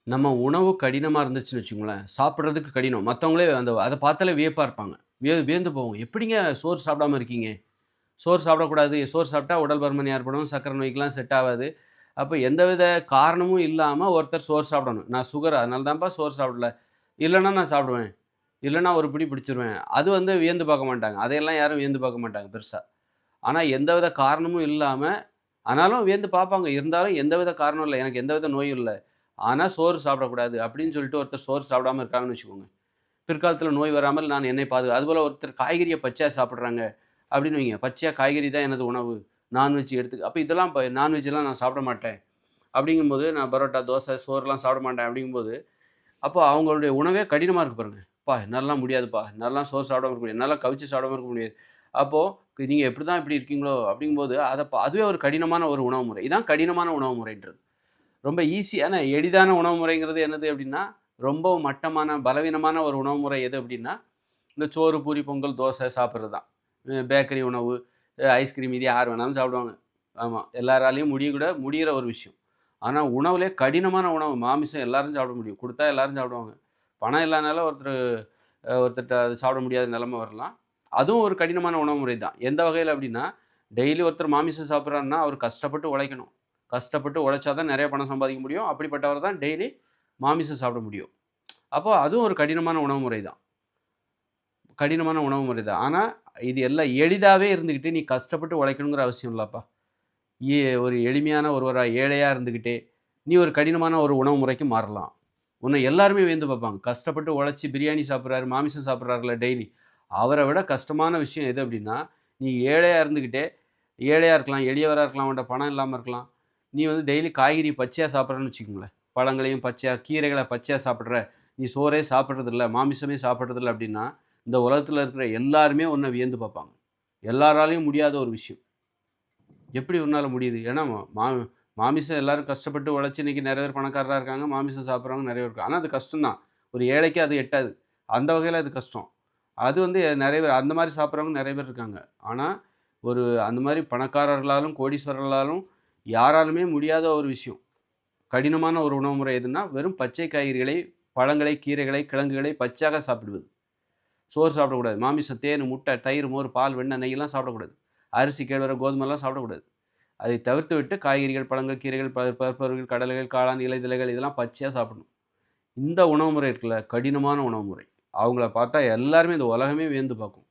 நம்ம உணவு கடினமா இருந்துச்சுன்னு வச்சுக்கோங்களேன், சாப்பிடுறதுக்கு கடினம். மத்தவங்களே அத பார்த்தாலே வியப்பா இருப்பாங்க. வியந்து போவோம். "எப்படிங்க சோறு சாப்பிடாம இருக்கீங்க? சோறு சாப்பிடக்கூடாது. சோறு சாப்பிட்டா உடல் பருமன் ஏற்படும். சர்க்கரை நோய்க்கெல்லாம் செட் ஆவாது." அப்ப எந்தவித காரணமும் இல்லாம ஒருத்தர் சோறு சாப்பிடணும். "நான் சுகர் அதனால தான்ப்பா சோறு சாப்பிடல. இல்லன்னா நான் சாப்பிடுவேன். இல்லன்னா ஒரு பிடி பிடிச்சுருவேன்." அது வியந்து பார்க்க மாட்டாங்க. அதையெல்லாம் யாரும் வியந்து பார்க்க மாட்டாங்க பெருசா. ஆனா எந்தவித காரணமும் இல்லாம ஆனாலும் வியந்து பார்ப்பாங்க. இருந்தாலும் எந்தவித காரணமும் இல்ல. எனக்கு எந்தவித நோயும் இல்ல. ஆனா சோறு சாப்பிடக்கூடாது அப்படின்னு சொல்லிட்டு ஒருத்தர் சோறு சாப்பிடாம இருக்காங்கன்னு வச்சுக்கோங்க. பிற்காலத்தில நோய் வராமல் நான் என்னை அதுபோல ஒருத்தர் காய்கறிய பச்சையா சாப்பிடுறாங்க அப்படின்னு வைங்க. பச்சையா காய்கறி தான் எனது உணவு. நான்வெஜ் அப்ப இதெல்லாம் நான்வெஜ்லாம் நான் சாப்பிட மாட்டேன். அப்படிங்கும்போது நான் பரோட்டா, தோசை, சோறுலாம் சாப்பிட மாட்டேன் அப்படிங்கும்போது, அப்போ அவங்களுடைய உணவே கடினமா இருக்கு பாருங்க. "அப்பா என்னாலலாம் முடியாதுப்பா. என்னாலலாம் சோறு சாப்பிடாம இருக்க முடியாது. என்னால கவிச்சு சாப்பிடாம இருக்க முடியாது." அப்போ நீங்க எப்படிதான் இப்படி இருக்கீங்களோ அப்படிங்கும்போது, அதுவே ஒரு கடினமான ஒரு உணவு முறை. இதான் கடினமான உணவு முறைன்றது. ரொம்ப ஈஸியான எளிதான உணவு முறைங்கிறது என்னது அப்படின்னா, ரொம்பவும் மட்டமான, பலவீனமான ஒரு உணவு முறை எது அப்படின்னா, இந்த சோறு, பூரி, பொங்கல், தோசை சாப்பிடுறது தான். பேக்கரி உணவு, ஐஸ்கிரீம் இது யார் வேணாலும் சாப்பிடுவாங்க. ஆமா. எல்லாராலயும் முடியிற ஒரு விஷயம். ஆனா உணவுலே கடினமான உணவு, மாமிசம் எல்லாரும் சாப்பிட முடியும். குடுத்தா எல்லாரும் சாப்பிடுவாங்க. பணம் இல்லாதனால ஒருத்தர்ட்ட அது சாப்பிட முடியாத நிலைமை வரலாம். அதுவும் ஒரு கடினமான உணவு முறை தான். எந்த வகையில அப்படின்னா, டெய்லி ஒருத்தர் மாமிசம் சாப்பிடுறாருன்னா, அவர் கஷ்டப்பட்டு உழைக்கணும். கஷ்டப்பட்டு உழைச்சா தான் நெறைய பணம் சம்பாதிக்க முடியும். அப்படிப்பட்டவர் தான் டெய்லி மாமிசம் சாப்பிட முடியும். அப்போ அதுவும் ஒரு கடினமான உணவு முறை தான். கடினமான உணவு முறை தான். ஆனா, இது எல்லாம் எளிதாவே இருந்துகிட்டு, நீ கஷ்டப்பட்டு உழைக்கணுங்கிற அவசியம் இல்லப்பா. ஒரு எளிமையான ஒருவரா ஏழையா இருந்துகிட்டே, நீ ஒரு கடினமான ஒரு உணவு முறைக்கு மாறலாம். உன்னை எல்லாருமே வியந்து பார்ப்பாங்க. கஷ்டப்பட்டு உழைச்சு பிரியாணி சாப்பிடுறாரு, மாமிசம் சாப்பிடுறாருல்ல டெய்லி. அவர விட கஷ்டமான விஷயம் எது அப்படின்னா, நீ ஏழையா இருந்துகிட்டே, ஏழையா இருக்கலாம், எளியவரா இருக்கலாம், உன்ட்ட பணம் இல்லாம இருக்கலாம். நீ டெய்லி காய்கறி பச்சையா சாப்பிடுறன்னு வச்சுக்கோங்களேன். பழங்களையும் பச்சையா, கீரைகள பச்சையா சாப்பிடுற, நீ சோறே சாப்பிடுறதில்ல, மாமிசமே சாப்பிடுறதில்ல அப்படின்னா, இந்த உலகத்துல இருக்கிற எல்லாருமே உன்ன வியந்து பார்ப்பாங்க. எல்லாராலயும் முடியாத ஒரு விஷயம். எப்படி உன்னால முடியுது? ஏன்னா மா மாமிசம் எல்லாரும் கஷ்டப்பட்டு உழைச்சு இன்னைக்கு நெறைய பேர் பணக்காரரா இருக்காங்க. மாமிசம் சாப்பிடுறவங்க நெறைய பேர் இருக்காங்க. ஆனா அது கஷ்டம் தான். ஒரு ஏழைக்கு அது எட்டாது. அந்த வகையில அது கஷ்டம். அது நெறைய பேர் அந்த மாரி சாப்பிடுறவங்க நெறைய பேர் இருக்காங்க. ஆனா, அந்த மாரி பணக்காரர்களாலும், கோடீஸ்வரர்களாலும் யாராலுமே முடியாத ஒரு விஷயம். கடினமான ஒரு உணவு முறை எதுன்னா, வெறும் பச்சை காய்கறிகளை, பழங்களை, கீரைகளை, கிழங்குகளை பச்சையாக சாப்பிடுவது. சோறு சாப்பிடக்கூடாது. மாமிசம், தேனு, முட்டை, தயிர், மோர், பால், வெண்ணெய், நெய்யெல்லாம் சாப்பிடக்கூடாது. அரிசி, கேழ்வரகு, கோதுமைலாம் சாப்பிடக்கூடாது. அதை தவிர்த்துவிட்டு காய்கறிகள், பழங்கள், கீரைகள், பருப்பு வகைகள், கடலைகள், காளான், இலைதழைகள் இதெல்லாம் பச்சையா சாப்பிடணும். இந்த உணவு முறை இருக்குல்ல, கடினமான உணவு முறை. அவங்கள பார்த்தா எல்லாருமே இந்த உலகமே வியந்து பார்க்கும்.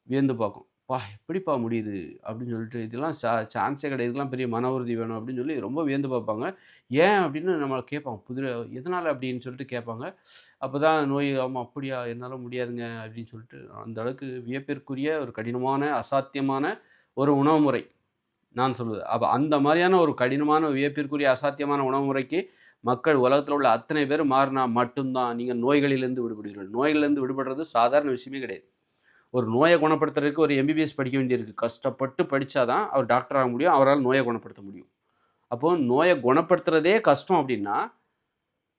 வியந்து பார்க்கும். "அப்பா! எப்படிப்பா முடியுது?" அப்படின்னு சொல்லிட்டு, "இதெல்லாம் சான்ஸே கிடையாது. இதுக்கெல்லாம் பெரிய மன உறுதி வேணும்." அப்படின்னு சொல்லி ரொம்ப வியந்து பார்ப்பாங்க. "ஏன்?" அப்படின்னு நம்மள கேட்பாங்க. "எதனால?" அப்படின்னு சொல்லிட்டு கேட்பாங்க. அப்பதான் நோய் "ஆமா அப்படியா? என்னால முடியாதுங்க." அப்படின்னு சொல்லிட்டு அந்த அளவுக்கு வியப்பிற்குரிய ஒரு கடினமான, அசாத்தியமான ஒரு உணவு முறை. நான் சொல்வது. அப்ப அந்த மாரியான ஒரு கடினமான, வியப்பிற்குரிய, அசாத்தியமான உணவு முறைக்கு மக்கள் உலகத்தில உள்ள அத்தனை பேரும் மாறுனா மட்டும் தான் நீங்க நோய்களிலிருந்து விடுபடுவீர்கள். நோய்களிலிருந்து விடுபடுறது சாதாரண விஷயமே கிடையாது. ஒரு நோய குணப்படுத்துறதுக்கு ஒரு எம்பிபிஎஸ் படிக்க வேண்டியிருக்கு. கஷ்டப்பட்டு படிச்சா தான் அவர் டாக்டர் ஆக முடியும். அவரால நோய குணப்படுத்த முடியும். அப்போ நோய குணப்படுத்துறதே கஷ்டம் அப்டின்னா,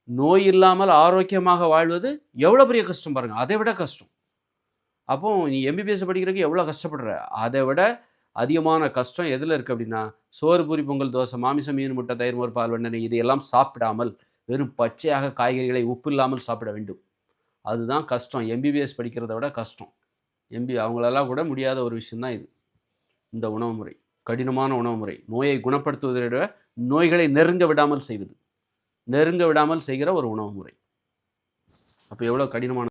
நோய் இல்லாமல் ஆரோக்கியமாக வாழ்வது எவ்வளோ பெரிய கஷ்டம் பாருங்க. அதை விட கஷ்டம். அப்போ நீ எம்பிபிஎஸ் படிக்கிறதுக்கு எவ்வளோ கஷ்டப்படுற? அத விட அதிகமான கஷ்டம் எதுல இருக்கு அப்டின்னா, சோறு, பூரி, பொங்கல், தோசை, மாமிசம், மீன், முட்டை, தயிர், மோர், பால், வெண்ணெய், நெய் இதையெல்லாம் சாப்பிடாமல், வெறும் பச்சையாக காய்கறிகளை உப்பு இல்லாமல் சாப்பிட வேண்டும். அதுதான் கஷ்டம். எம்பிபிஎஸ் படிக்கிறத விட கஷ்டம். அவங்களால கூட முடியாத ஒரு விஷயம் தான் இது. இந்த உணவு முறை. கடினமான உணவு முறை. நோயை குணப்படுத்துவதை விட, நோய்களை நெருங்க விடாமல் செய்வது. நெருங்க விடாமல் செய்கிற ஒரு உணவு முறை. அப்ப எவ்வளோ கடினமான